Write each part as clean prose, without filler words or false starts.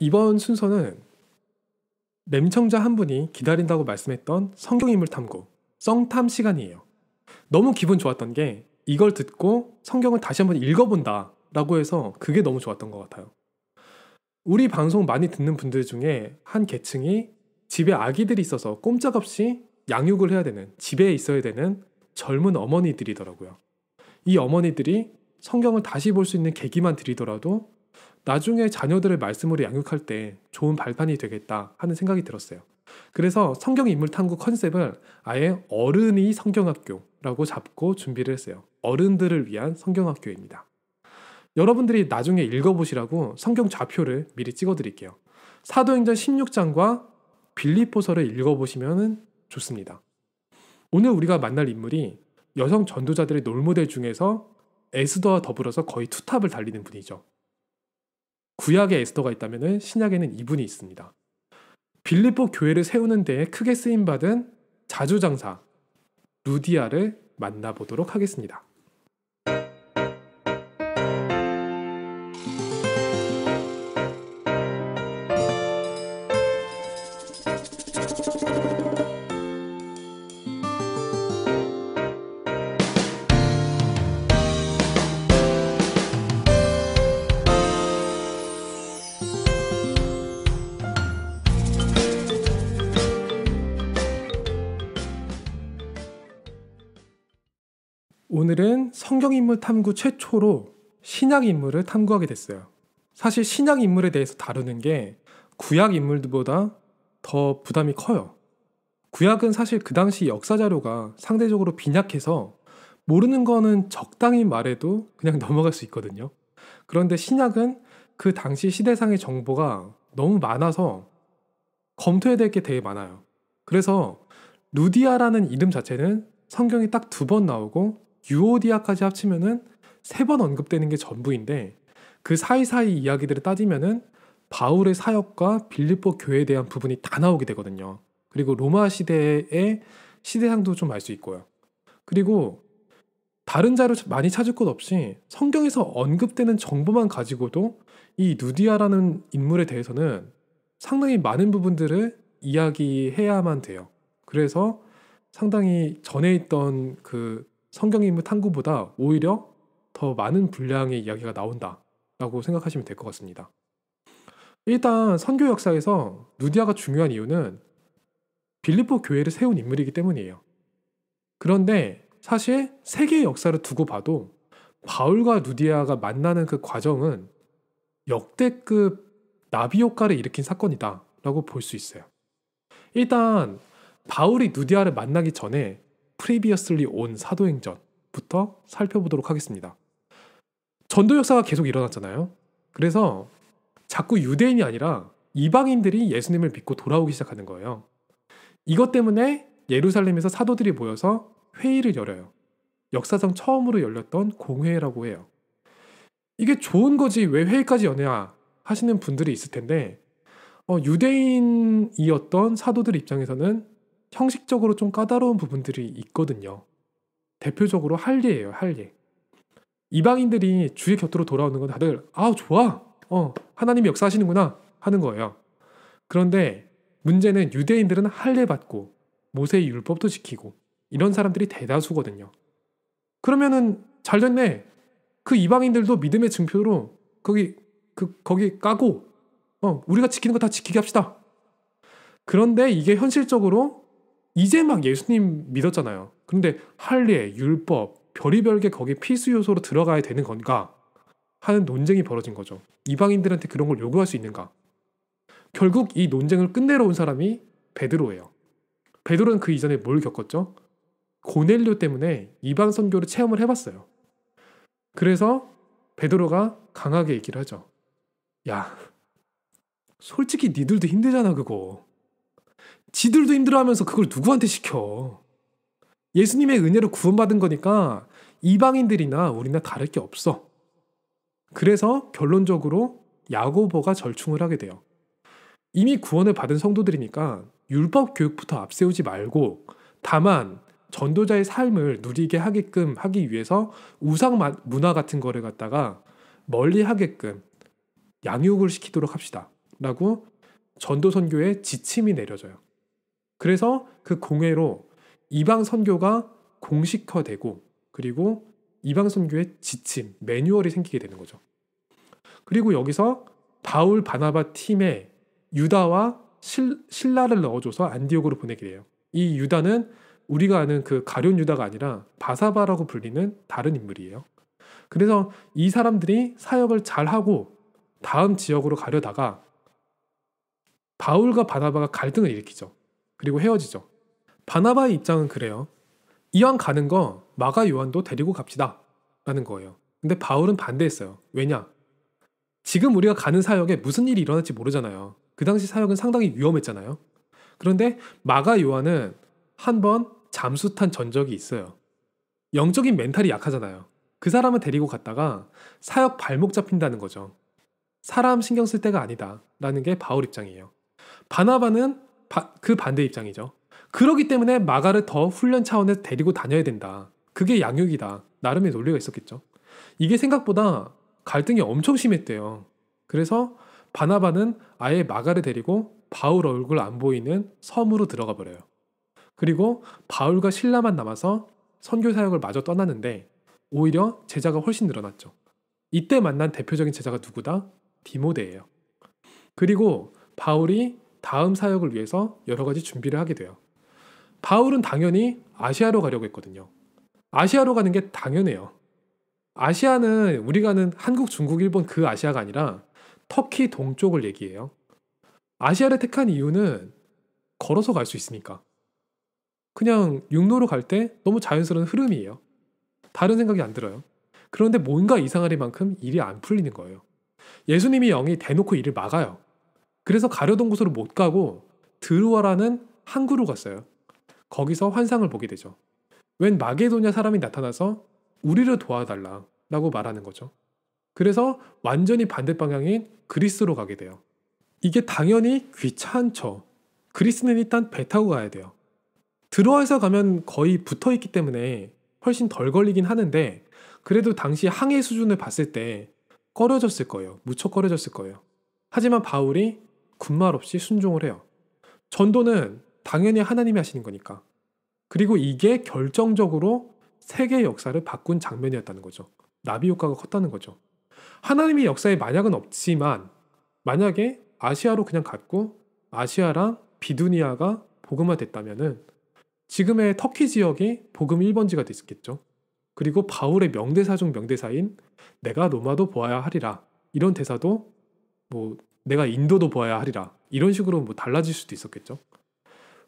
이번 순서는 램청자 한 분이 기다린다고 말씀했던 성경인물 탐구, 썽탐 시간이에요. 너무 기분 좋았던 게 이걸 듣고 성경을 다시 한번 읽어본다 라고 해서 그게 너무 좋았던 것 같아요. 우리 방송 많이 듣는 분들 중에 한 계층이 집에 아기들이 있어서 꼼짝없이 양육을 해야 되는, 집에 있어야 되는 젊은 어머니들이더라고요. 이 어머니들이 성경을 다시 볼 수 있는 계기만 드리더라도 나중에 자녀들을 말씀으로 양육할 때 좋은 발판이 되겠다 하는 생각이 들었어요. 그래서 성경 인물 탐구 컨셉을 아예 어른이 성경학교라고 잡고 준비를 했어요. 어른들을 위한 성경학교입니다. 여러분들이 나중에 읽어보시라고 성경 좌표를 미리 찍어드릴게요. 사도행전 16장과 빌립보서를 읽어보시면 좋습니다. 오늘 우리가 만날 인물이 여성 전도자들의 롤모델 중에서 에스더와 더불어서 거의 투탑을 달리는 분이죠. 구약에 에스더가 있다면 신약에는 이분이 있습니다. 빌립보 교회를 세우는 데에 크게 쓰임받은 자주장사 루디아를 만나보도록 하겠습니다. 오늘은 성경인물 탐구 최초로 신약 인물을 탐구하게 됐어요. 사실 신약 인물에 대해서 다루는 게 구약 인물들보다 더 부담이 커요. 구약은 사실 그 당시 역사 자료가 상대적으로 빈약해서 모르는 거는 적당히 말해도 그냥 넘어갈 수 있거든요. 그런데 신약은 그 당시 시대상의 정보가 너무 많아서 검토해야 될 게 되게 많아요. 그래서 루디아라는 이름 자체는 성경에 딱 2번 나오고 유오디아까지 합치면은 3번 언급되는 게 전부인데 그 사이사이 이야기들을 따지면은 바울의 사역과 빌립보 교회에 대한 부분이 다 나오게 되거든요. 그리고 로마 시대의 시대상도 좀 알 수 있고요. 그리고 다른 자료 많이 찾을 것 없이 성경에서 언급되는 정보만 가지고도 이 루디아라는 인물에 대해서는 상당히 많은 부분들을 이야기해야만 돼요. 그래서 상당히 전에 있던 그 성경인물 탐구보다 오히려 더 많은 분량의 이야기가 나온다라고 생각하시면 될 것 같습니다. 일단 선교 역사에서 루디아가 중요한 이유는 빌립보 교회를 세운 인물이기 때문이에요. 그런데 사실 세계의 역사를 두고 봐도 바울과 루디아가 만나는 그 과정은 역대급 나비 효과를 일으킨 사건이다 라고 볼 수 있어요. 일단 바울이 루디아를 만나기 전에 Previously on 사도행전부터 살펴보도록 하겠습니다. 전도 역사가 계속 일어났잖아요. 그래서 자꾸 유대인이 아니라 이방인들이 예수님을 믿고 돌아오기 시작하는 거예요. 이것 때문에 예루살렘에서 사도들이 모여서 회의를 열어요. 역사상 처음으로 열렸던 공회라고 해요. 이게 좋은 거지 왜 회의까지 여냐 하시는 분들이 있을 텐데 유대인이었던 사도들 입장에서는 형식적으로 좀 까다로운 부분들이 있거든요. 대표적으로 할례예요. 할례. 이방인들이 주의 곁으로 돌아오는 건 다들 좋아. 하나님이 역사하시는구나 하는 거예요. 그런데 문제는 유대인들은 할례 받고 모세의 율법도 지키고 이런 사람들이 대다수거든요. 그러면은 잘 됐네. 그 이방인들도 믿음의 증표로 거기 까고 우리가 지키는 거 다 지키게 합시다. 그런데 이게 현실적으로 이제 막 예수님 믿었잖아요. 그런데 할례, 율법, 별의별 게 거기 필수 요소로 들어가야 되는 건가 하는 논쟁이 벌어진 거죠. 이방인들한테 그런 걸 요구할 수 있는가. 결국 이 논쟁을 끝내러 온 사람이 베드로예요. 베드로는 그 이전에 뭘 겪었죠? 고넬료 때문에 이방 선교를 체험을 해봤어요. 그래서 베드로가 강하게 얘기를 하죠. 야, 솔직히 니들도 힘들잖아 그거. 지들도 힘들어하면서 그걸 누구한테 시켜. 예수님의 은혜로 구원받은 거니까 이방인들이나 우리나 다를 게 없어. 그래서 결론적으로 야고보가 절충을 하게 돼요. 이미 구원을 받은 성도들이니까 율법 교육부터 앞세우지 말고 다만 전도자의 삶을 누리게 하게끔 하기 위해서 우상 문화 같은 거를 갖다가 멀리 하게끔 양육을 시키도록 합시다. 라고 전도 선교의 지침이 내려져요. 그래서 그 공회로 이방 선교가 공식화되고 그리고 이방 선교의 지침, 매뉴얼이 생기게 되는 거죠. 그리고 여기서 바울 바나바 팀에 유다와 실라를 넣어줘서 안디옥으로 보내게 돼요. 이 유다는 우리가 아는 그 가룟 유다가 아니라 바사바라고 불리는 다른 인물이에요. 그래서 이 사람들이 사역을 잘하고 다음 지역으로 가려다가 바울과 바나바가 갈등을 일으키죠. 그리고 헤어지죠. 바나바의 입장은 그래요. 이왕 가는 거 마가 요한도 데리고 갑시다 라는 거예요. 근데 바울은 반대했어요. 왜냐? 지금 우리가 가는 사역에 무슨 일이 일어날지 모르잖아요. 그 당시 사역은 상당히 위험했잖아요. 그런데 마가 요한은 한번 잠수탄 전적이 있어요. 영적인 멘탈이 약하잖아요. 그 사람을 데리고 갔다가 사역 발목 잡힌다는 거죠. 사람 신경 쓸 때가 아니다 라는 게 바울 입장이에요. 바나바는 그 반대 입장이죠. 그러기 때문에 마가를 더 훈련 차원에서 데리고 다녀야 된다. 그게 양육이다. 나름의 논리가 있었겠죠. 이게 생각보다 갈등이 엄청 심했대요. 그래서 바나바는 아예 마가를 데리고 바울 얼굴 안 보이는 섬으로 들어가 버려요. 그리고 바울과 실라만 남아서 선교 사역을 마저 떠났는데 오히려 제자가 훨씬 늘어났죠. 이때 만난 대표적인 제자가 누구다? 디모데예요. 그리고 바울이 다음 사역을 위해서 여러 가지 준비를 하게 돼요. 바울은 당연히 아시아로 가려고 했거든요. 아시아로 가는 게 당연해요. 아시아는 우리가 아는 한국, 중국, 일본 그 아시아가 아니라 터키 동쪽을 얘기해요. 아시아를 택한 이유는 걸어서 갈 수 있으니까. 그냥 육로로 갈 때 너무 자연스러운 흐름이에요. 다른 생각이 안 들어요. 그런데 뭔가 이상하리만큼 일이 안 풀리는 거예요. 예수님이 영이 대놓고 일을 막아요. 그래서 가려던 곳으로 못 가고 드루아라는 항구로 갔어요. 거기서 환상을 보게 되죠. 웬 마게도냐 사람이 나타나서 우리를 도와달라 라고 말하는 거죠. 그래서 완전히 반대 방향인 그리스로 가게 돼요. 이게 당연히 귀찮죠. 그리스는 일단 배 타고 가야 돼요. 드루아에서 가면 거의 붙어있기 때문에 훨씬 덜 걸리긴 하는데 그래도 당시 항해 수준을 봤을 때 꺼려졌을 거예요. 무척 꺼려졌을 거예요. 하지만 바울이 군말 없이 순종을 해요. 전도는 당연히 하나님이 하시는 거니까. 그리고 이게 결정적으로 세계 역사를 바꾼 장면이었다는 거죠. 나비 효과가 컸다는 거죠. 하나님의 역사에 만약은 없지만 만약에 아시아로 그냥 갔고 아시아랑 비두니아가 복음화됐다면은 지금의 터키 지역이 복음 1번지가 됐겠죠. 그리고 바울의 명대사 중 명대사인 내가 로마도 보아야 하리라 이런 대사도 뭐 내가 인도도 보아야 하리라 이런 식으로 뭐 달라질 수도 있었겠죠.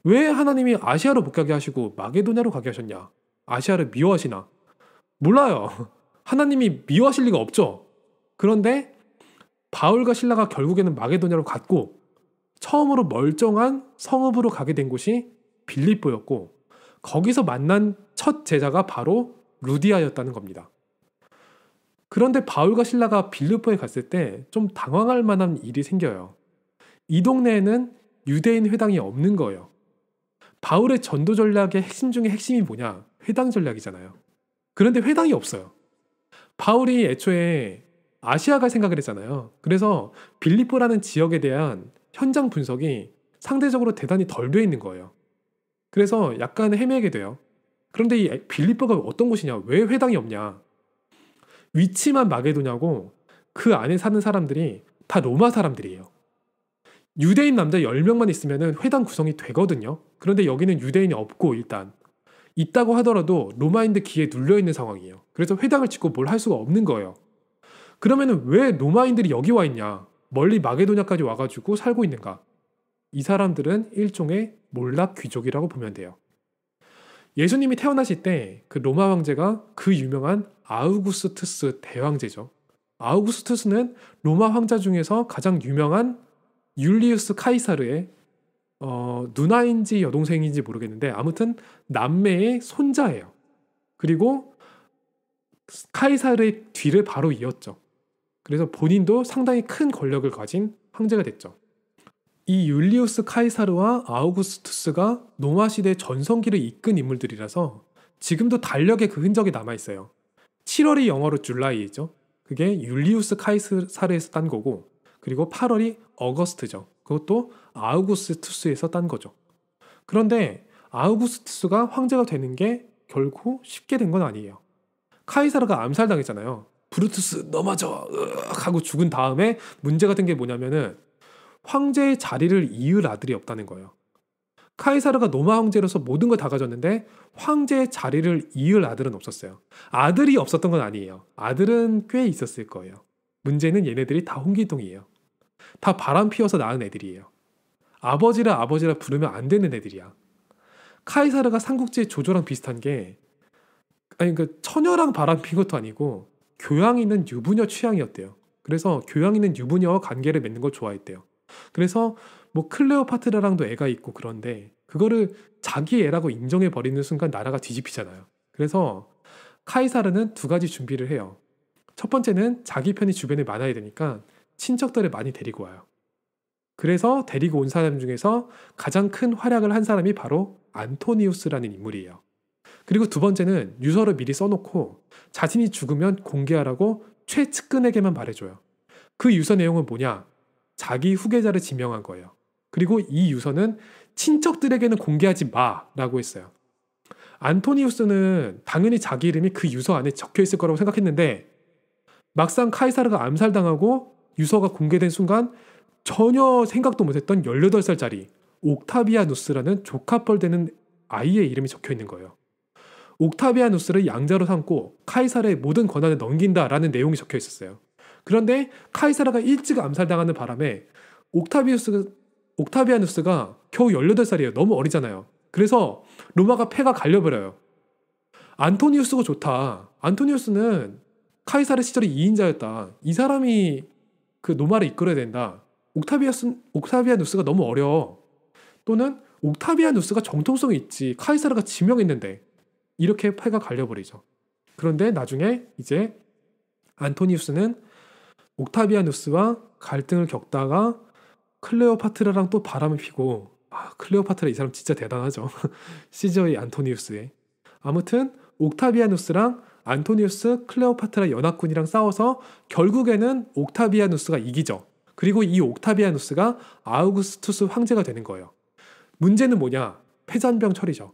왜 하나님이 아시아로 못 가게 하시고 마게도냐로 가게 하셨냐? 아시아를 미워하시나? 몰라요. 하나님이 미워하실 리가 없죠. 그런데 바울과 실라가 결국에는 마게도냐로 갔고 처음으로 멀쩡한 성읍으로 가게 된 곳이 빌립보였고 거기서 만난 첫 제자가 바로 루디아였다는 겁니다. 그런데 바울과 실라가 빌립보에 갔을 때 좀 당황할 만한 일이 생겨요. 이 동네에는 유대인 회당이 없는 거예요. 바울의 전도 전략의 핵심 중에 핵심이 뭐냐? 회당 전략이잖아요. 그런데 회당이 없어요. 바울이 애초에 아시아 갈 생각을 했잖아요. 그래서 빌립보라는 지역에 대한 현장 분석이 상대적으로 대단히 덜 돼 있는 거예요. 그래서 약간 헤매게 돼요. 그런데 이 빌립보가 어떤 곳이냐? 왜 회당이 없냐? 위치만 마게도냐고 그 안에 사는 사람들이 다 로마 사람들이에요. 유대인 남자 10명만 있으면 회당 구성이 되거든요. 그런데 여기는 유대인이 없고 일단 있다고 하더라도 로마인들 기에 눌려있는 상황이에요. 그래서 회당을 짓고 뭘 할 수가 없는 거예요. 그러면 왜 로마인들이 여기 와 있냐? 멀리 마게도냐까지 와가지고 살고 있는가? 이 사람들은 일종의 몰락 귀족이라고 보면 돼요. 예수님이 태어나실 때 그 로마 황제가 그 유명한 아우구스투스 대황제죠. 아우구스투스는 로마 황자 중에서 가장 유명한 율리우스 카이사르의 누나인지 여동생인지 모르겠는데 아무튼 남매의 손자예요. 그리고 카이사르의 뒤를 바로 이었죠. 그래서 본인도 상당히 큰 권력을 가진 황제가 됐죠. 이 율리우스 카이사르와 아우구스투스가 로마 시대 전성기를 이끈 인물들이라서 지금도 달력에 그 흔적이 남아있어요. 7월이 영어로 줄라이죠. 그게 율리우스 카이사르에서 딴 거고 그리고 8월이 어거스트죠. 그것도 아우구스투스에서 딴 거죠. 그런데 아우구스투스가 황제가 되는 게 결코 쉽게 된 건 아니에요. 카이사르가 암살당했잖아요. 브루투스 넘어져 하고 죽은 다음에 문제가 된 게 뭐냐면은 황제의 자리를 이을 아들이 없다는 거예요. 카이사르가 로마 황제로서 모든 걸 다 가졌는데 황제의 자리를 이을 아들은 없었어요. 아들이 없었던 건 아니에요. 아들은 꽤 있었을 거예요. 문제는 얘네들이 다 홍길동이에요. 다 바람 피워서 낳은 애들이에요. 아버지라 부르면 안 되는 애들이야. 카이사르가 삼국지의 조조랑 비슷한 게 처녀랑 바람 핀 것도 아니고 교양 있는 유부녀 취향이었대요. 그래서 교양 있는 유부녀와 관계를 맺는 걸 좋아했대요. 그래서 뭐 클레오파트라랑도 애가 있고 그런데 그거를 자기 애라고 인정해 버리는 순간 나라가 뒤집히잖아요. 그래서 카이사르는 두 가지 준비를 해요. 첫 번째는 자기 편이 주변에 많아야 되니까 친척들을 많이 데리고 와요. 그래서 데리고 온 사람 중에서 가장 큰 활약을 한 사람이 바로 안토니우스라는 인물이에요. 그리고 두 번째는 유서를 미리 써놓고 자신이 죽으면 공개하라고 최측근에게만 말해줘요. 그 유서 내용은 뭐냐? 자기 후계자를 지명한 거예요. 그리고 이 유서는 친척들에게는 공개하지 마라고 했어요. 안토니우스는 당연히 자기 이름이 그 유서 안에 적혀 있을 거라고 생각했는데 막상 카이사르가 암살당하고 유서가 공개된 순간 전혀 생각도 못했던 18살짜리 옥타비아누스라는 조카뻘 되는 아이의 이름이 적혀 있는 거예요. 옥타비아누스를 양자로 삼고 카이사르의 모든 권한을 넘긴다라는 내용이 적혀 있었어요. 그런데 카이사르가 일찍 암살당하는 바람에 옥타비아누스가 겨우 18살이에요. 너무 어리잖아요. 그래서 로마가 패가 갈려버려요. 안토니우스가 좋다. 안토니우스는 카이사르 시절의 2인자였다. 이 사람이 그 로마를 이끌어야 된다. 옥타비아누스가 너무 어려. 또는 옥타비아누스가 정통성이 있지. 카이사르가 지명했는데. 이렇게 패가 갈려버리죠. 그런데 나중에 이제 안토니우스는 옥타비아누스와 갈등을 겪다가 클레오파트라랑 또 바람을 피고 클레오파트라 이 사람 진짜 대단하죠. 시저의 안토니우스에. 아무튼 옥타비아누스랑 안토니우스 클레오파트라 연합군이랑 싸워서 결국에는 옥타비아누스가 이기죠. 그리고 이 옥타비아누스가 아우구스투스 황제가 되는 거예요. 문제는 뭐냐? 패잔병 처리죠.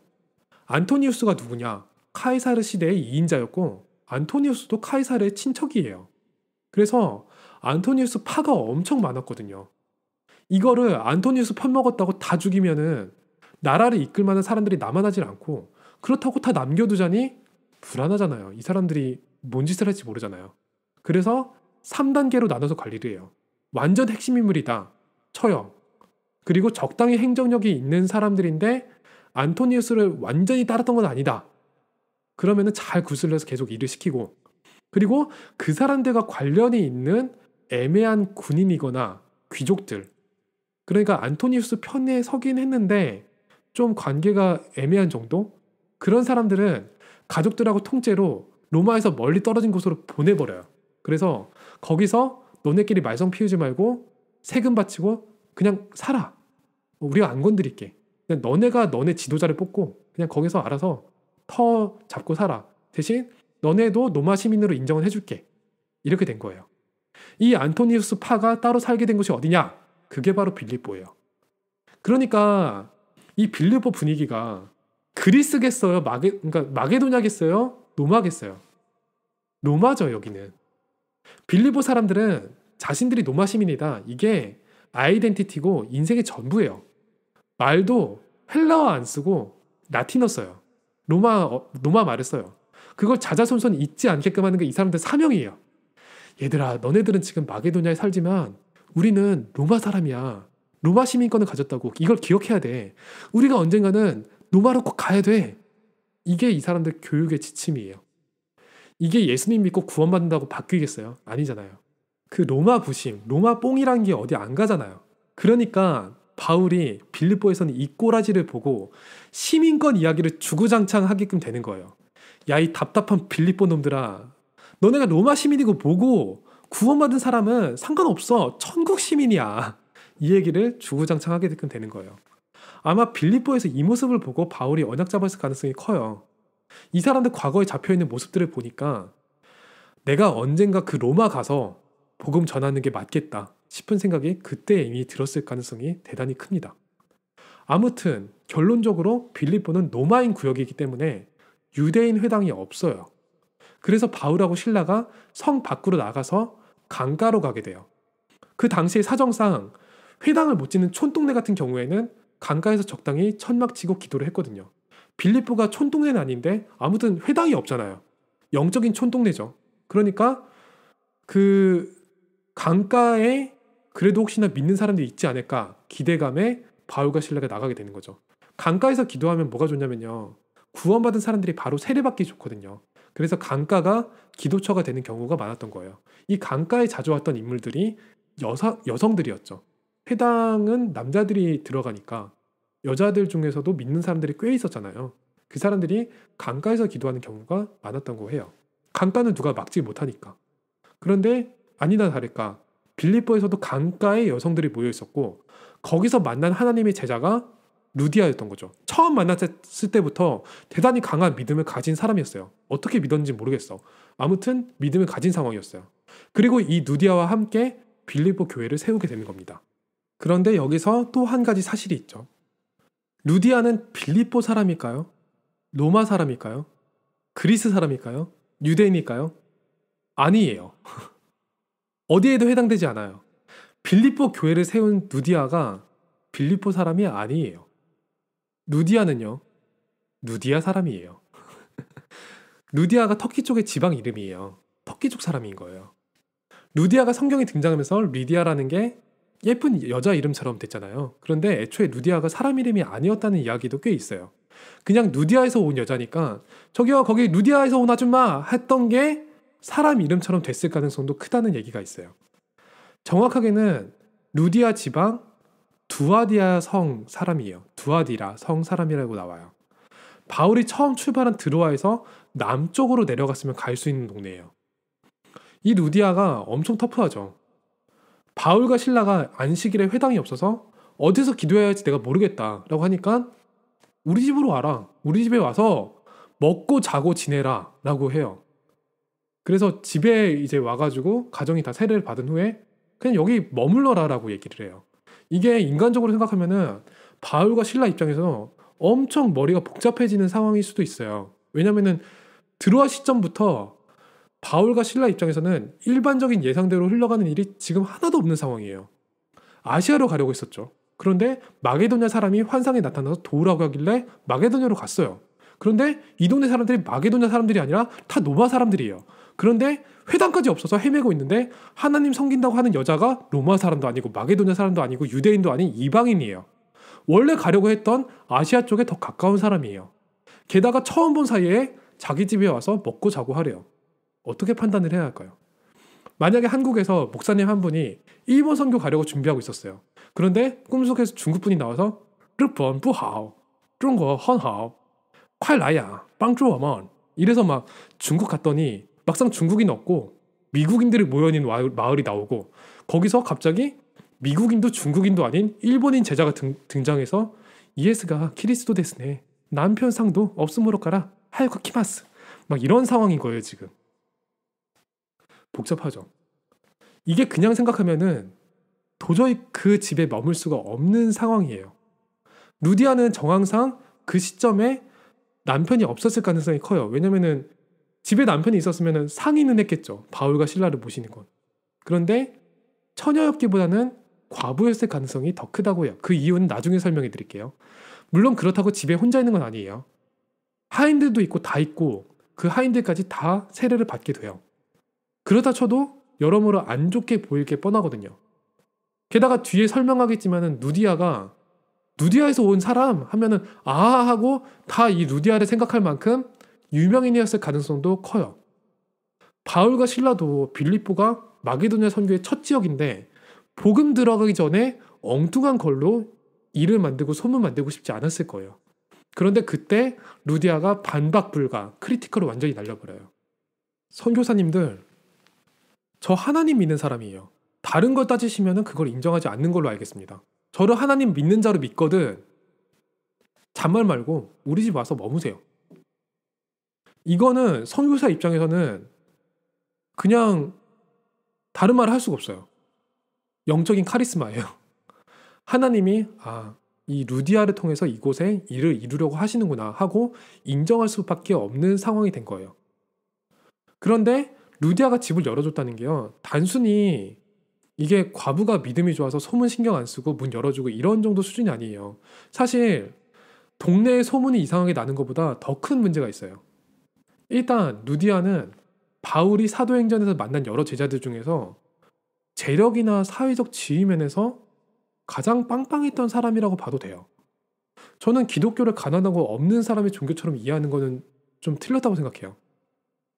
안토니우스가 누구냐? 카이사르 시대의 2인자였고 안토니우스도 카이사르의 친척이에요. 그래서 안토니우스 파가 엄청 많았거든요. 이거를 안토니우스 편먹었다고 다 죽이면은 나라를 이끌 만한 사람들이 남아나질 않고 그렇다고 다 남겨두자니 불안하잖아요. 이 사람들이 뭔 짓을 할지 모르잖아요. 그래서 3단계로 나눠서 관리를 해요. 완전 핵심 인물이다. 처형. 그리고 적당히 행정력이 있는 사람들인데 안토니우스를 완전히 따랐던 건 아니다. 그러면은 잘 구슬려서 계속 일을 시키고 그리고 그 사람들과 관련이 있는 애매한 군인이거나 귀족들 그러니까 안토니우스 편에 서긴 했는데 좀 관계가 애매한 정도? 그런 사람들은 가족들하고 통째로 로마에서 멀리 떨어진 곳으로 보내버려요. 그래서 거기서 너네끼리 말썽 피우지 말고 세금 바치고 그냥 살아. 우리가 안 건드릴게. 그냥 너네가 너네 지도자를 뽑고 그냥 거기서 알아서 터 잡고 살아. 대신 너네도 로마 시민으로 인정을 해줄게. 이렇게 된 거예요. 이 안토니우스 파가 따로 살게 된 곳이 어디냐? 그게 바로 빌립보예요. 그러니까 이 빌립보 분위기가 그리스겠어요? 그러니까 마게도냐겠어요? 로마겠어요? 로마죠, 여기는. 빌립보 사람들은 자신들이 로마 시민이다. 이게 아이덴티티고 인생의 전부예요. 말도 헬라어 안 쓰고 라틴어 써요. 로마 말을 써요. 그걸 자자손손 잊지 않게끔 하는 게 이 사람들 사명이에요. 얘들아, 너네들은 지금 마게도냐에 살지만 우리는 로마 사람이야. 로마 시민권을 가졌다고. 이걸 기억해야 돼. 우리가 언젠가는 로마로 꼭 가야 돼. 이게 이 사람들 교육의 지침이에요. 이게 예수님 믿고 구원받는다고 바뀌겠어요? 아니잖아요. 그 로마 부심, 로마 뽕이란 게 어디 안 가잖아요. 그러니까 바울이 빌립보에서는 이 꼬라지를 보고 시민권 이야기를 주구장창 하게끔 되는 거예요. 야, 이 답답한 빌립보 놈들아. 너네가 로마 시민이고 뭐고 구원받은 사람은 상관없어. 천국 시민이야. 이 얘기를 주구장창 하게 되는 거예요. 아마 빌립보에서 이 모습을 보고 바울이 언약 잡았을 가능성이 커요. 이 사람들 과거에 잡혀있는 모습들을 보니까 내가 언젠가 그 로마 가서 복음 전하는 게 맞겠다. 싶은 생각이 그때 이미 들었을 가능성이 대단히 큽니다. 아무튼 결론적으로 빌립보는 로마인 구역이기 때문에 유대인 회당이 없어요. 그래서 바울하고 실라가 성 밖으로 나가서 강가로 가게 돼요. 그 당시의 사정상 회당을 못 짓는 촌동네 같은 경우에는 강가에서 적당히 천막 치고 기도를 했거든요. 빌립보가 촌동네는 아닌데 아무튼 회당이 없잖아요. 영적인 촌동네죠. 그러니까 그 강가에 그래도 혹시나 믿는 사람들이 있지 않을까 기대감에 바울과 실라가 나가게 되는 거죠. 강가에서 기도하면 뭐가 좋냐면요. 구원받은 사람들이 바로 세례받기 좋거든요. 그래서 강가가 기도처가 되는 경우가 많았던 거예요. 이 강가에 자주 왔던 인물들이 여성들이었죠. 회당은 남자들이 들어가니까 여자들 중에서도 믿는 사람들이 꽤 있었잖아요. 그 사람들이 강가에서 기도하는 경우가 많았던 거예요. 강가는 누가 막지 못하니까. 그런데 아니나 다를까 빌립보에서도 강가에 여성들이 모여 있었고 거기서 만난 하나님의 제자가 루디아였던 거죠. 처음 만났을 때부터 대단히 강한 믿음을 가진 사람이었어요. 어떻게 믿었는지 모르겠어. 아무튼 믿음을 가진 상황이었어요. 그리고 이 루디아와 함께 빌립보 교회를 세우게 되는 겁니다. 그런데 여기서 또 한 가지 사실이 있죠. 루디아는 빌립보 사람일까요? 로마 사람일까요? 그리스 사람일까요? 유대인일까요? 아니에요. 어디에도 해당되지 않아요. 빌립보 교회를 세운 루디아가 빌립보 사람이 아니에요. 루디아는요. 루디아 사람이에요. 루디아가 터키 쪽의 지방 이름이에요. 터키 쪽 사람인 거예요. 루디아가 성경에 등장하면서 리디아라는 게 예쁜 여자 이름처럼 됐잖아요. 그런데 애초에 루디아가 사람 이름이 아니었다는 이야기도 꽤 있어요. 그냥 루디아에서 온 여자니까 저기요 거기 루디아에서 온 아줌마 했던 게 사람 이름처럼 됐을 가능성도 크다는 얘기가 있어요. 정확하게는 루디아 지방 두아디아 성 사람이에요. 두아디라 성 사람이라고 나와요. 바울이 처음 출발한 드로아에서 남쪽으로 내려갔으면 갈 수 있는 동네예요. 이 루디아가 엄청 터프하죠. 바울과 실라가 안식일에 회당이 없어서 어디서 기도해야 할지 내가 모르겠다라고 하니까 우리 집으로 와라. 우리 집에 와서 먹고 자고 지내라 라고 해요. 그래서 집에 이제 와가지고 가정이 다 세례를 받은 후에 그냥 여기 머물러라 라고 얘기를 해요. 이게 인간적으로 생각하면은 바울과 실라 입장에서 엄청 머리가 복잡해지는 상황일 수도 있어요. 왜냐면은 드로아 시점부터 바울과 실라 입장에서는 일반적인 예상대로 흘러가는 일이 지금 하나도 없는 상황이에요. 아시아로 가려고 했었죠. 그런데 마게도냐 사람이 환상에 나타나서 도우라고 하길래 마게도냐로 갔어요. 그런데 이 동네 사람들이 마게도냐 사람들이 아니라 다 로마 사람들이에요. 그런데 회당까지 없어서 헤매고 있는데 하나님 섬긴다고 하는 여자가 로마 사람도 아니고 마게도냐 사람도 아니고 유대인도 아닌 이방인이에요. 원래 가려고 했던 아시아 쪽에 더 가까운 사람이에요. 게다가 처음 본 사이에 자기 집에 와서 먹고 자고 하래요. 어떻게 판단을 해야 할까요? 만약에 한국에서 목사님 한 분이 일본 선교 가려고 준비하고 있었어요. 그런데 꿈속에서 중국분이 나와서 日本不好, 中国很好, 快来呀, 帮助我们. 이래서 막 중국 갔더니 막상 중국인 없고 미국인들이 모여있는 마을이 나오고 거기서 갑자기 미국인도 중국인도 아닌 일본인 제자가 등장해서 이에스가 키리스도 데스네. 남편 상도 없음으로 가라. 하여가 키마스. 막 이런 상황인 거예요 지금. 복잡하죠. 이게 그냥 생각하면은 도저히 그 집에 머물 수가 없는 상황이에요. 루디아는 정황상 그 시점에 남편이 없었을 가능성이 커요. 왜냐면은 집에 남편이 있었으면 상의는 했겠죠. 바울과 실라를 모시는 건. 그런데 처녀였기보다는 과부였을 가능성이 더 크다고 해요. 그 이유는 나중에 설명해 드릴게요. 물론 그렇다고 집에 혼자 있는 건 아니에요. 하인들도 있고 다 있고 그 하인들까지 다 세례를 받게 돼요. 그렇다 쳐도 여러모로 안 좋게 보일 게 뻔하거든요. 게다가 뒤에 설명하겠지만은 루디아에서 온 사람 하면은 아 하고 다 이 루디아를 생각할 만큼 유명인이었을 가능성도 커요. 바울과 실라도 빌립보가 마게도냐 선교의 첫 지역인데 복음 들어가기 전에 엉뚱한 걸로 일을 만들고 소문 만들고 싶지 않았을 거예요. 그런데 그때 루디아가 반박 불가, 크리티컬을 완전히 날려버려요. 선교사님들, 저 하나님 믿는 사람이에요. 다른 걸 따지시면 그걸 인정하지 않는 걸로 알겠습니다. 저를 하나님 믿는 자로 믿거든 잔말 말고 우리 집 와서 머무세요. 이거는 선교사 입장에서는 그냥 다른 말을 할 수가 없어요. 영적인 카리스마예요. 하나님이 이 루디아를 통해서 이곳에 일을 이루려고 하시는구나 하고 인정할 수밖에 없는 상황이 된 거예요. 그런데 루디아가 집을 열어줬다는 게요, 단순히 이게 과부가 믿음이 좋아서 소문 신경 안 쓰고 문 열어주고 이런 정도 수준이 아니에요. 사실 동네에 소문이 이상하게 나는 것보다 더 큰 문제가 있어요. 일단 루디아는 바울이 사도행전에서 만난 여러 제자들 중에서 재력이나 사회적 지위 면에서 가장 빵빵했던 사람이라고 봐도 돼요. 저는 기독교를 가난하고 없는 사람의 종교처럼 이해하는 거는 좀 틀렸다고 생각해요.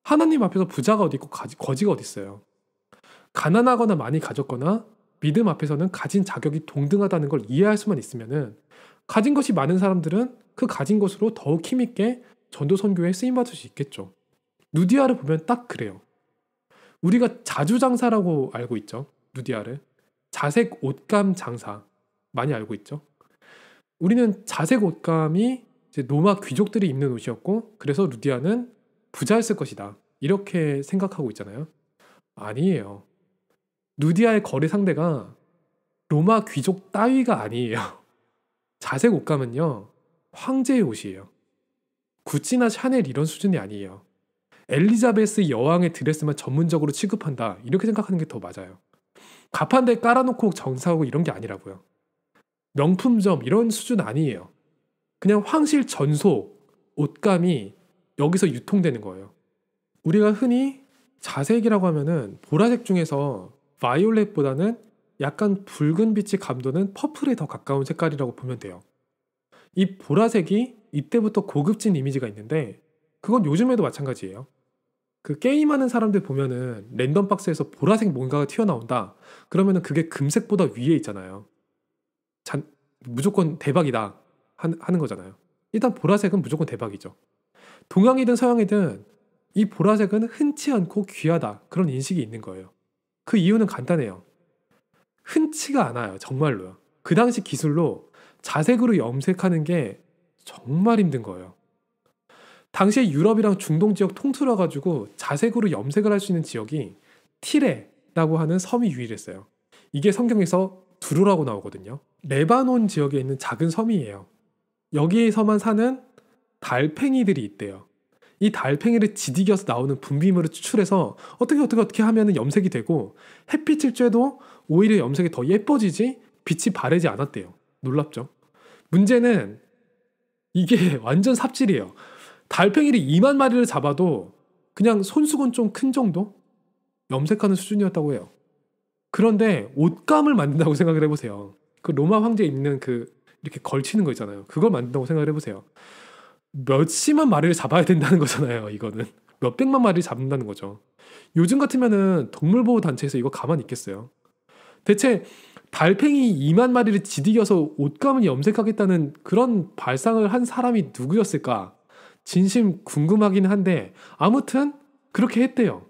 하나님 앞에서 부자가 어디 있고 거지가 어디 있어요. 가난하거나 많이 가졌거나 믿음 앞에서는 가진 자격이 동등하다는 걸 이해할 수만 있으면은 가진 것이 많은 사람들은 그 가진 것으로 더욱 힘있게 전도 선교에 쓰임받을 수 있겠죠. 루디아를 보면 딱 그래요. 우리가 자주장사라고 알고 있죠. 루디아를. 자색 옷감 장사 많이 알고 있죠. 우리는 자색 옷감이 이제 로마 귀족들이 입는 옷이었고 그래서 루디아는 부자였을 것이다 이렇게 생각하고 있잖아요. 아니에요. 루디아의 거래 상대가 로마 귀족 따위가 아니에요. 자색 옷감은요, 황제의 옷이에요. 구찌나 샤넬 이런 수준이 아니에요. 엘리자베스 여왕의 드레스만 전문적으로 취급한다 이렇게 생각하는 게 더 맞아요. 가판대 깔아놓고 정사하고 이런 게 아니라고요. 명품점 이런 수준 아니에요. 그냥 황실 전소 옷감이 여기서 유통되는 거예요. 우리가 흔히 자색이라고 하면은 보라색 중에서 바이올렛보다는 약간 붉은 빛이 감도는 퍼플에 더 가까운 색깔이라고 보면 돼요. 이 보라색이 이때부터 고급진 이미지가 있는데 그건 요즘에도 마찬가지예요. 그 게임하는 사람들 보면은 랜덤 박스에서 보라색 뭔가가 튀어나온다. 그러면은 그게 금색보다 위에 있잖아요. 무조건 대박이다 하는 거잖아요. 일단 보라색은 무조건 대박이죠. 동양이든 서양이든 이 보라색은 흔치 않고 귀하다 그런 인식이 있는 거예요. 그 이유는 간단해요. 흔치가 않아요. 정말로요. 그 당시 기술로 자색으로 염색하는 게 정말 힘든 거예요. 당시에 유럽이랑 중동 지역 통틀어 가지고 자색으로 염색을 할 수 있는 지역이 티레라고 하는 섬이 유일했어요. 이게 성경에서 두로라고 나오거든요. 레바논 지역에 있는 작은 섬이에요. 여기에서만 사는 달팽이들이 있대요. 이 달팽이를 지디겨서 나오는 분비물을 추출해서 어떻게 하면 염색이 되고 햇빛을 쬐도 오히려 염색이 더 예뻐지지 빛이 바래지 않았대요. 놀랍죠? 문제는 이게 완전 삽질이에요. 달팽이를 2만 마리를 잡아도 그냥 손수건 좀 큰 정도? 염색하는 수준이었다고 해요. 그런데 옷감을 만든다고 생각을 해보세요. 그 로마 황제에 있는 그 이렇게 걸치는 거 있잖아요. 그걸 만든다고 생각을 해보세요. 몇십만 마리를 잡아야 된다는 거잖아요. 이거는 몇백만 마리를 잡는다는 거죠. 요즘 같으면은 동물보호단체에서 이거 가만히 있겠어요. 대체 달팽이 2만 마리를 지디겨서 옷감을 염색하겠다는 그런 발상을 한 사람이 누구였을까? 진심 궁금하긴 한데 아무튼 그렇게 했대요.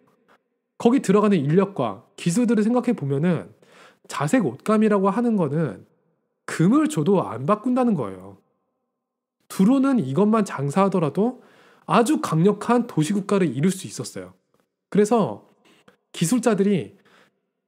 거기 들어가는 인력과 기술들을 생각해 보면은 자색 옷감이라고 하는 거는 금을 줘도 안 바꾼다는 거예요. 두로는 이것만 장사하더라도 아주 강력한 도시국가를 이룰 수 있었어요. 그래서 기술자들이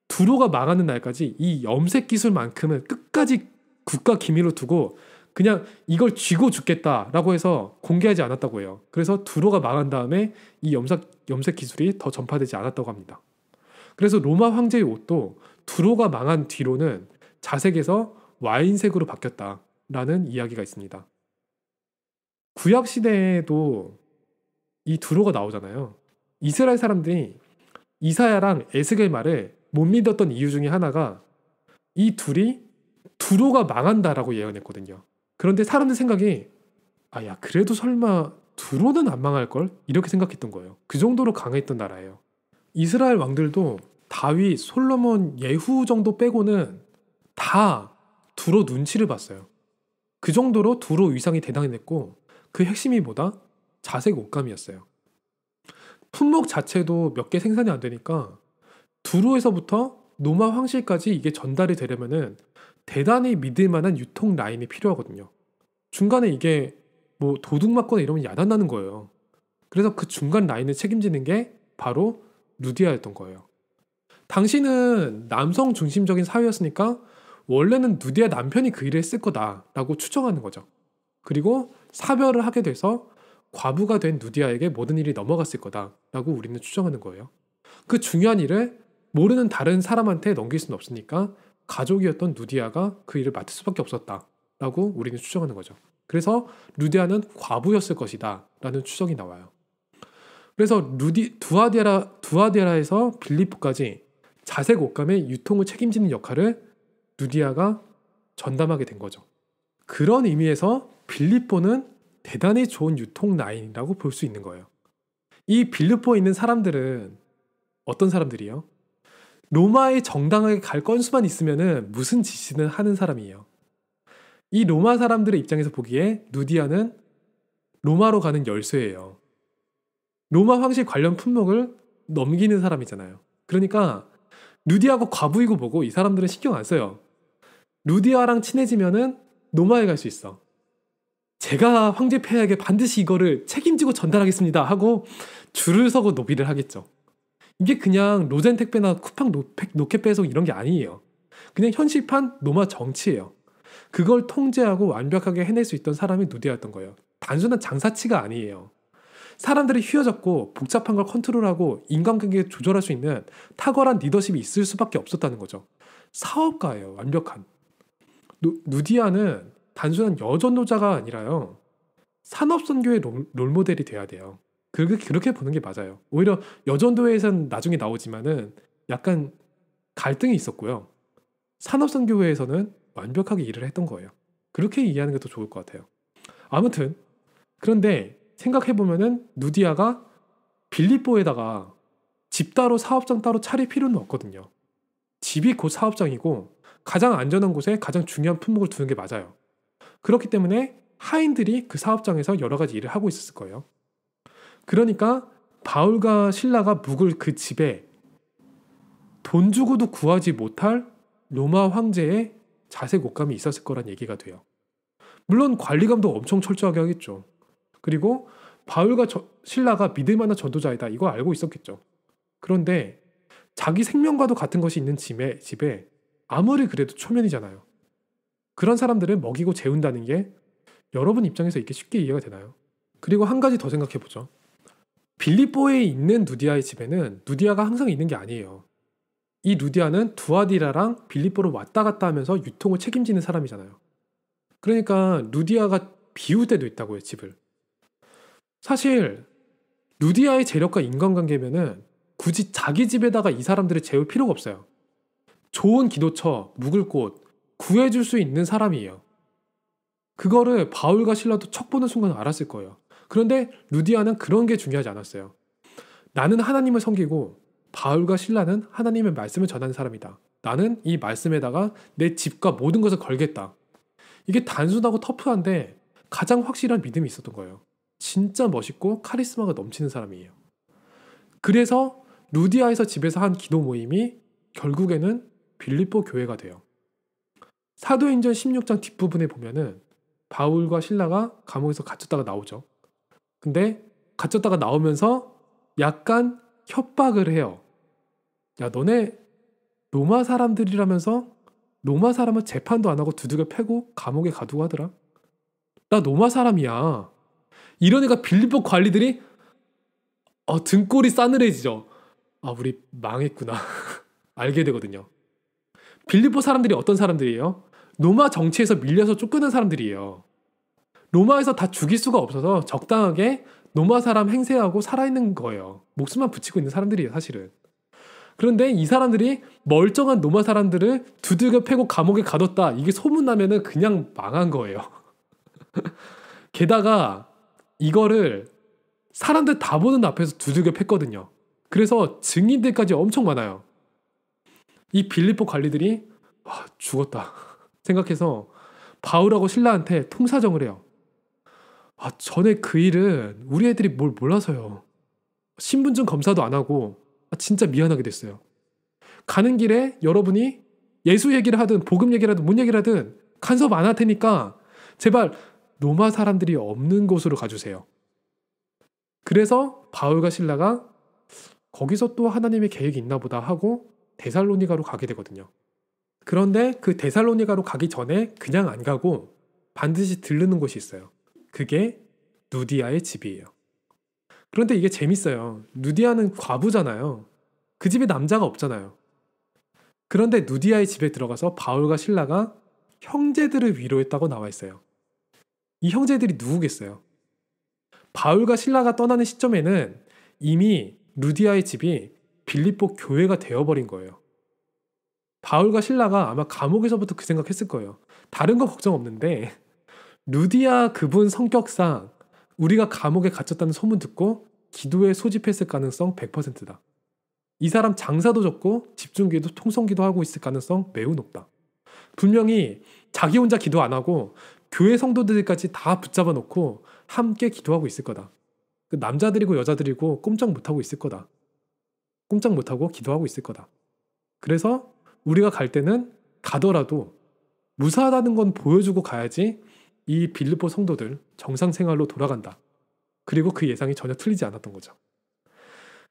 두로가 망하는 날까지 이 염색 기술만큼은 끝까지 국가 기밀로 두고 그냥 이걸 쥐고 죽겠다라고 해서 공개하지 않았다고 해요. 그래서 두로가 망한 다음에 이 염색 기술이 더 전파되지 않았다고 합니다. 그래서 로마 황제의 옷도 두로가 망한 뒤로는 자색에서 와인색으로 바뀌었다라는 이야기가 있습니다. 구약 시대에도 이 두로가 나오잖아요. 이스라엘 사람들이 이사야랑 에스겔 말을 못 믿었던 이유 중에 하나가 이 둘이 두로가 망한다라고 예언했거든요. 그런데 사람들 생각이 야 그래도 설마 두로는 안 망할걸? 이렇게 생각했던 거예요. 그 정도로 강했던 나라예요. 이스라엘 왕들도 다윗, 솔로몬, 예후 정도 빼고는 다 두로 눈치를 봤어요. 그 정도로 두로 위상이 대단했고 그 핵심이 뭐다? 자색 옷감이었어요. 품목 자체도 몇 개 생산이 안 되니까 두로에서부터 로마 황실까지 이게 전달이 되려면은 대단히 믿을 만한 유통 라인이 필요하거든요. 중간에 이게 뭐 도둑 맞거나 이러면 야단나는 거예요. 그래서 그 중간 라인을 책임지는 게 바로 루디아였던 거예요. 당신은 남성 중심적인 사회였으니까 원래는 누디아 남편이 그 일을 했을 거다라고 추정하는 거죠. 그리고 사별을 하게 돼서 과부가 된 누디아에게 모든 일이 넘어갔을 거다라고 우리는 추정하는 거예요. 그 중요한 일을 모르는 다른 사람한테 넘길 수는 없으니까 가족이었던 누디아가 그 일을 맡을 수밖에 없었다라고 우리는 추정하는 거죠. 그래서 누디아는 과부였을 것이다 라는 추정이 나와요. 그래서 두아디라에서 빌립보까지 자색 옷감의 유통을 책임지는 역할을 누디아가 전담하게 된 거죠. 그런 의미에서 빌립보는 대단히 좋은 유통 라인이라고 볼 수 있는 거예요. 이 빌립보에 있는 사람들은 어떤 사람들이요? 로마에 정당하게 갈 건수만 있으면 무슨 짓이든 하는 사람이에요. 이 로마 사람들의 입장에서 보기에 누디아는 로마로 가는 열쇠예요. 로마 황실 관련 품목을 넘기는 사람이잖아요. 그러니까 누디아가 과부이고 뭐고 이 사람들은 신경 안 써요. 누디아랑 친해지면은 로마에 갈 수 있어. 제가 황제 폐하에게 반드시 이거를 책임지고 전달하겠습니다 하고 줄을 서고 노비를 하겠죠. 이게 그냥 로젠 택배나 쿠팡 로켓 배송 이런 게 아니에요. 그냥 현실판 로마 정치예요. 그걸 통제하고 완벽하게 해낼 수 있던 사람이 누디아였던 거예요. 단순한 장사치가 아니에요. 사람들이 휘어잡고 복잡한 걸 컨트롤하고 인간관계를 조절할 수 있는 탁월한 리더십이 있을 수밖에 없었다는 거죠. 사업가예요. 완벽한. 누디아는 단순한 여전노자가 아니라요. 산업선교의 롤모델이 돼야 돼요. 그렇게 보는 게 맞아요. 오히려 여전도회에서는 나중에 나오지만은 약간 갈등이 있었고요. 산업선교회에서는 완벽하게 일을 했던 거예요. 그렇게 이해하는 게 더 좋을 것 같아요. 아무튼 그런데 생각해보면은 누디아가 빌립보에다가 집 따로 사업장 따로 차릴 필요는 없거든요. 집이 곧 사업장이고 가장 안전한 곳에 가장 중요한 품목을 두는 게 맞아요. 그렇기 때문에 하인들이 그 사업장에서 여러 가지 일을 하고 있었을 거예요. 그러니까 바울과 실라가 묵을 그 집에 돈 주고도 구하지 못할 로마 황제의 자색 옷감이 있었을 거란 얘기가 돼요. 물론 관리감도 엄청 철저하게 하겠죠. 그리고 바울과 실라가 믿을 만한 전도자이다 이거 알고 있었겠죠. 그런데 자기 생명과도 같은 것이 있는 집에 아무리 그래도 초면이잖아요. 그런 사람들을 먹이고 재운다는 게 여러분 입장에서 이렇게 쉽게 이해가 되나요? 그리고 한 가지 더 생각해보죠. 빌립보에 있는 누디아의 집에는 누디아가 항상 있는 게 아니에요. 이 누디아는 두아디라랑 빌립보로 왔다 갔다 하면서 유통을 책임지는 사람이잖아요. 그러니까 누디아가 비울 때도 있다고요, 집을. 사실 누디아의 재력과 인간관계면은 굳이 자기 집에다가 이 사람들을 재울 필요가 없어요. 좋은 기도처, 묵을 곳 구해줄 수 있는 사람이에요. 그거를 바울과 실라도 척 보는 순간 알았을 거예요. 그런데 누디아는 그런 게 중요하지 않았어요. 나는 하나님을 섬기고 바울과 실라는 하나님의 말씀을 전하는 사람이다. 나는 이 말씀에다가 내 집과 모든 것을 걸겠다. 이게 단순하고 터프한데 가장 확실한 믿음이 있었던 거예요. 진짜 멋있고 카리스마가 넘치는 사람이에요. 그래서 루디아에서 집에서 한 기도 모임이 결국에는 빌립보 교회가 돼요. 사도행전 16장 뒷부분에 보면은 바울과 실라가 감옥에서 갇혔다가 나오죠. 근데 갇혔다가 나오면서 약간 협박을 해요. 야, 너네 로마 사람들이라면서 로마 사람은 재판도 안 하고 두들겨 패고 감옥에 가두고 하더라. 나 로마 사람이야. 이러니까 빌립보 관리들이 등골이 싸늘해지죠. 우리 망했구나. 알게 되거든요. 빌립보 사람들이 어떤 사람들이에요? 로마 정치에서 밀려서 쫓겨난 사람들이에요. 로마에서 다 죽일 수가 없어서 적당하게 로마 사람 행세하고 살아있는 거예요. 목숨만 붙이고 있는 사람들이에요, 사실은. 그런데 이 사람들이 멀쩡한 로마 사람들을 두들겨 패고 감옥에 가뒀다. 이게 소문나면은 그냥 망한 거예요. 게다가 이거를 사람들 다 보는 앞에서 두들겨 팼거든요. 그래서 증인들까지 엄청 많아요. 이 빌립보 관리들이 죽었다 생각해서 바울하고 실라한테 통사정을 해요. 전에 그 일은 우리 애들이 뭘 몰라서요. 신분증 검사도 안 하고 진짜 미안하게 됐어요. 가는 길에 여러분이 예수 얘기를 하든 복음 얘기를 하든 뭔 얘기를 하든 간섭 안 할 테니까 제발 로마 사람들이 없는 곳으로 가주세요. 그래서 바울과 실라가 거기서 또 하나님의 계획이 있나 보다 하고 데살로니가로 가게 되거든요. 그런데 그 데살로니가로 가기 전에 그냥 안 가고 반드시 들르는 곳이 있어요. 그게 누디아의 집이에요. 그런데 이게 재밌어요. 누디아는 과부잖아요. 그 집에 남자가 없잖아요. 그런데 누디아의 집에 들어가서 바울과 실라가 형제들을 위로했다고 나와 있어요. 이 형제들이 누구겠어요? 바울과 실라가 떠나는 시점에는 이미 누디아의 집이 빌립보 교회가 되어버린 거예요. 바울과 실라가 아마 감옥에서부터 그 생각했을 거예요. 다른 거 걱정 없는데 루디아 그분 성격상 우리가 감옥에 갇혔다는 소문 듣고 기도에 소집했을 가능성 100%다. 이 사람 장사도 적고 집중기도 통성기도 하고 있을 가능성 매우 높다. 분명히 자기 혼자 기도 안 하고 교회 성도들까지 다 붙잡아 놓고 함께 기도하고 있을 거다. 남자들이고 여자들이고 꼼짝 못하고 있을 거다. 꼼짝 못하고 기도하고 있을 거다. 그래서 우리가 갈 때는 가더라도 무사하다는 건 보여주고 가야지 이 빌립보 성도들 정상생활로 돌아간다. 그리고 그 예상이 전혀 틀리지 않았던 거죠.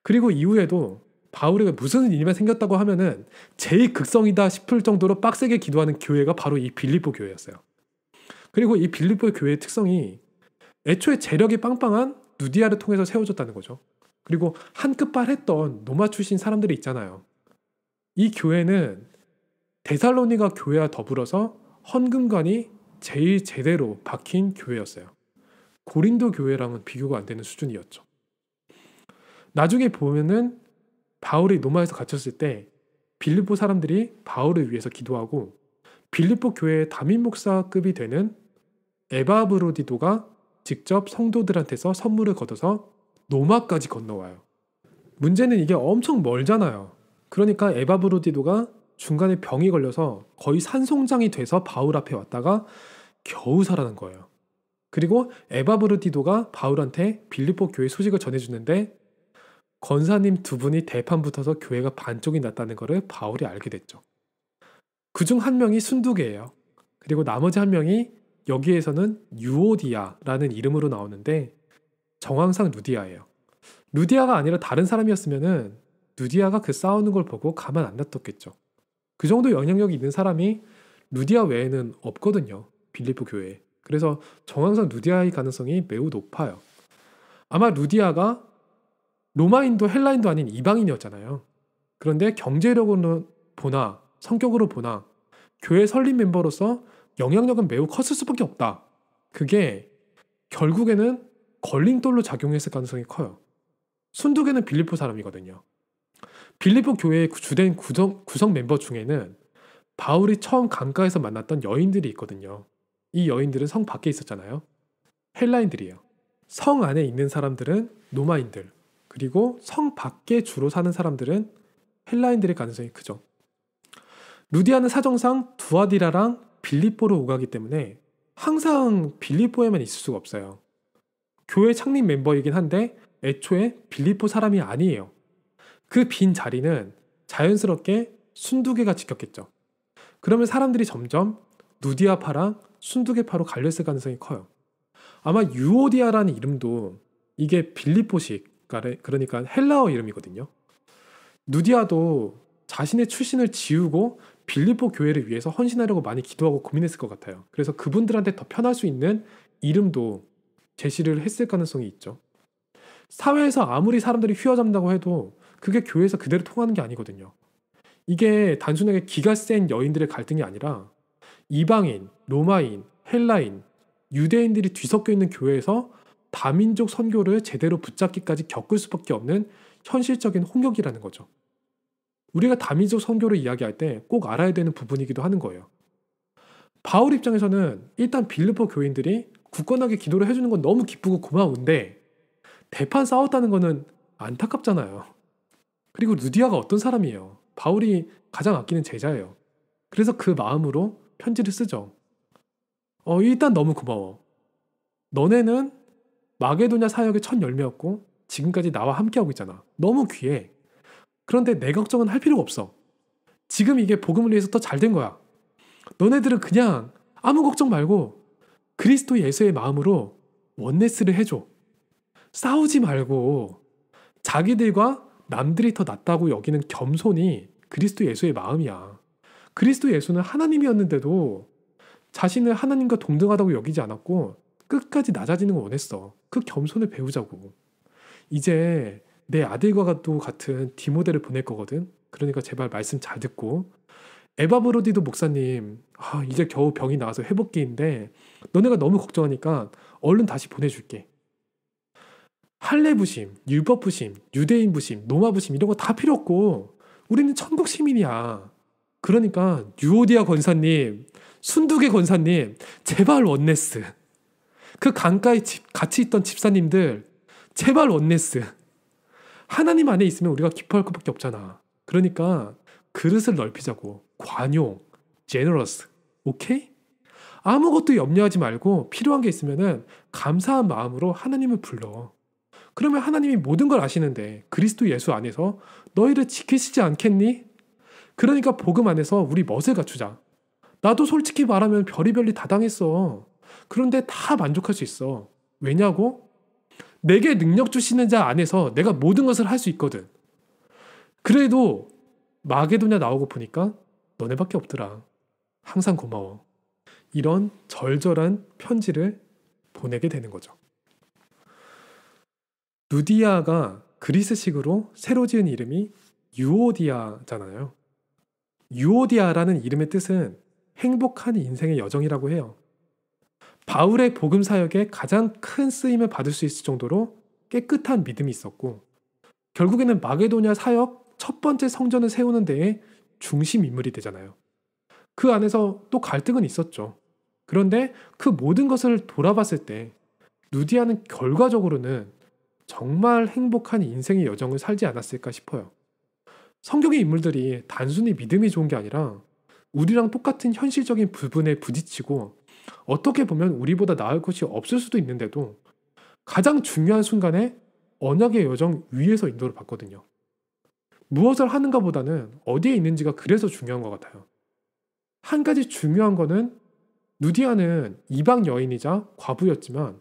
그리고 이후에도 바울에게 무슨 일이 생겼다고 하면은 제일 극성이다 싶을 정도로 빡세게 기도하는 교회가 바로 이 빌립보 교회였어요. 그리고 이 빌립보 교회의 특성이 애초에 재력이 빵빵한 누디아를 통해서 세워졌다는 거죠. 그리고 한 끝발했던 노마 출신 사람들이 있잖아요. 이 교회는 데살로니가 교회와 더불어서 헌금관이 제일 제대로 박힌 교회였어요. 고린도 교회랑은 비교가 안 되는 수준이었죠. 나중에 보면은 바울이 로마에서 갇혔을 때 빌립보 사람들이 바울을 위해서 기도하고 빌립보 교회의 담임 목사급이 되는 에바브로디도가 직접 성도들한테서 선물을 걷어서 로마까지 건너와요. 문제는 이게 엄청 멀잖아요. 그러니까 에바브로디도가 중간에 병이 걸려서 거의 산송장이 돼서 바울 앞에 왔다가 겨우 살아난 거예요. 그리고 에바브로디도가 바울한테 빌립보 교회 소식을 전해주는데 권사님 두 분이 대판 붙어서 교회가 반쪽이 났다는 것을 바울이 알게 됐죠. 그중 한 명이 순두개예요. 그리고 나머지 한 명이 여기에서는 유오디아라는 이름으로 나오는데 정황상 루디아예요. 루디아가 아니라 다른 사람이었으면은 루디아가 그 싸우는 걸 보고 가만 안 놔뒀겠죠. 그 정도 영향력이 있는 사람이 루디아 외에는 없거든요. 빌립보 교회에. 그래서 정황상 루디아의 가능성이 매우 높아요. 아마 루디아가 로마인도 헬라인도 아닌 이방인이었잖아요. 그런데 경제력으로 보나 성격으로 보나 교회 설립 멤버로서 영향력은 매우 컸을 수밖에 없다. 그게 결국에는 걸림돌로 작용했을 가능성이 커요. 순두개는 빌립보 사람이거든요. 빌립보 교회의 주된 구성 멤버 중에는 바울이 처음 강가에서 만났던 여인들이 있거든요. 이 여인들은 성 밖에 있었잖아요. 헬라인들이에요. 성 안에 있는 사람들은 로마인들, 그리고 성 밖에 주로 사는 사람들은 헬라인들의 가능성이 크죠. 루디아는 사정상 두아디라랑 빌립보로 오가기 때문에 항상 빌립보에만 있을 수가 없어요. 교회 창립 멤버이긴 한데 애초에 빌립보 사람이 아니에요. 그 빈 자리는 자연스럽게 순두개가 지켰겠죠. 그러면 사람들이 점점 누디아파랑 순두개파로 갈렸을 가능성이 커요. 아마 유오디아라는 이름도 이게 빌립보식, 그러니까 헬라어 이름이거든요. 누디아도 자신의 출신을 지우고 빌립보 교회를 위해서 헌신하려고 많이 기도하고 고민했을 것 같아요. 그래서 그분들한테 더 편할 수 있는 이름도 제시를 했을 가능성이 있죠. 사회에서 아무리 사람들이 휘어잡는다고 해도 그게 교회에서 그대로 통하는 게 아니거든요. 이게 단순하게 기가 센 여인들의 갈등이 아니라 이방인, 로마인, 헬라인, 유대인들이 뒤섞여 있는 교회에서 다민족 선교를 제대로 붙잡기까지 겪을 수밖에 없는 현실적인 홍역이라는 거죠. 우리가 다민족 선교를 이야기할 때 꼭 알아야 되는 부분이기도 하는 거예요. 바울 입장에서는 일단 빌립보 교인들이 굳건하게 기도를 해주는 건 너무 기쁘고 고마운데 대판 싸웠다는 거는 안타깝잖아요. 그리고 루디아가 어떤 사람이에요? 바울이 가장 아끼는 제자예요. 그래서 그 마음으로 편지를 쓰죠. 일단 너무 고마워. 너네는 마게도냐 사역의 첫 열매였고 지금까지 나와 함께하고 있잖아. 너무 귀해. 그런데 내 걱정은 할 필요가 없어. 지금 이게 복음을 위해서 더 잘 된 거야. 너네들은 그냥 아무 걱정 말고 그리스도 예수의 마음으로 원네스를 해줘. 싸우지 말고 자기들과 남들이 더 낫다고 여기는 겸손이 그리스도 예수의 마음이야. 그리스도 예수는 하나님이었는데도 자신을 하나님과 동등하다고 여기지 않았고 끝까지 낮아지는 걸 원했어. 그 겸손을 배우자고. 이제 내 아들과도 같은 디모데를 보낼 거거든. 그러니까 제발 말씀 잘 듣고. 에바브로디도 목사님, 이제 겨우 병이 나와서 회복기인데 너네가 너무 걱정하니까 얼른 다시 보내줄게. 할례 부심, 율법 부심, 유대인 부심, 로마 부심 이런 거 다 필요 없고 우리는 천국 시민이야. 그러니까 유오디아 권사님, 순두계 권사님, 제발 원네스. 그 강가에 같이 있던 집사님들, 제발 원네스. 하나님 안에 있으면 우리가 기뻐할 것밖에 없잖아. 그러니까 그릇을 넓히자고. 관용, 제너러스. 오케이? 아무것도 염려하지 말고 필요한 게 있으면은 감사한 마음으로 하나님을 불러. 그러면 하나님이 모든 걸 아시는데 그리스도 예수 안에서 너희를 지키시지 않겠니? 그러니까 복음 안에서 우리 멋을 갖추자. 나도 솔직히 말하면 별의별일 다 당했어. 그런데 다 만족할 수 있어. 왜냐고? 내게 능력 주시는 자 안에서 내가 모든 것을 할 수 있거든. 그래도 마게도냐 나오고 보니까 너네밖에 없더라. 항상 고마워. 이런 절절한 편지를 보내게 되는 거죠. 루디아가 그리스식으로 새로 지은 이름이 유오디아잖아요. 유오디아라는 이름의 뜻은 행복한 인생의 여정이라고 해요. 바울의 복음 사역에 가장 큰 쓰임을 받을 수 있을 정도로 깨끗한 믿음이 있었고 결국에는 마게도냐 사역 첫 번째 성전을 세우는 데에 중심 인물이 되잖아요. 그 안에서 또 갈등은 있었죠. 그런데 그 모든 것을 돌아봤을 때 루디아는 결과적으로는 정말 행복한 인생의 여정을 살지 않았을까 싶어요. 성경의 인물들이 단순히 믿음이 좋은 게 아니라 우리랑 똑같은 현실적인 부분에 부딪히고 어떻게 보면 우리보다 나을 것이 없을 수도 있는데도 가장 중요한 순간에 언약의 여정 위에서 인도를 받거든요. 무엇을 하는가 보다는 어디에 있는지가 그래서 중요한 것 같아요. 한 가지 중요한 거는 루디아는 이방 여인이자 과부였지만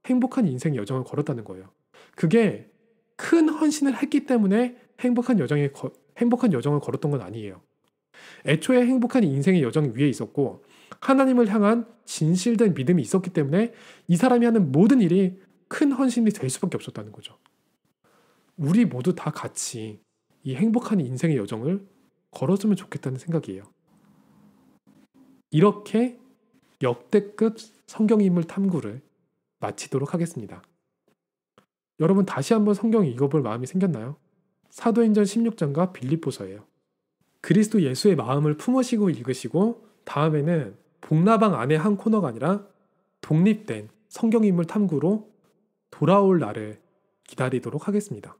행복한 인생 여정을 걸었다는 거예요. 그게 큰 헌신을 했기 때문에 행복한 여정을 걸었던 건 아니에요. 애초에 행복한 인생의 여정 위에 있었고 하나님을 향한 진실된 믿음이 있었기 때문에 이 사람이 하는 모든 일이 큰 헌신이 될 수밖에 없었다는 거죠. 우리 모두 다 같이 이 행복한 인생의 여정을 걸었으면 좋겠다는 생각이에요. 이렇게 역대급 성경인물 탐구를 마치도록 하겠습니다. 여러분 다시 한번 성경 읽어볼 마음이 생겼나요? 사도행전 16장과 빌립보서예요. 그리스도 예수의 마음을 품으시고 읽으시고 다음에는 복나방 안의 한 코너가 아니라 독립된 성경인물 탐구로 돌아올 날을 기다리도록 하겠습니다.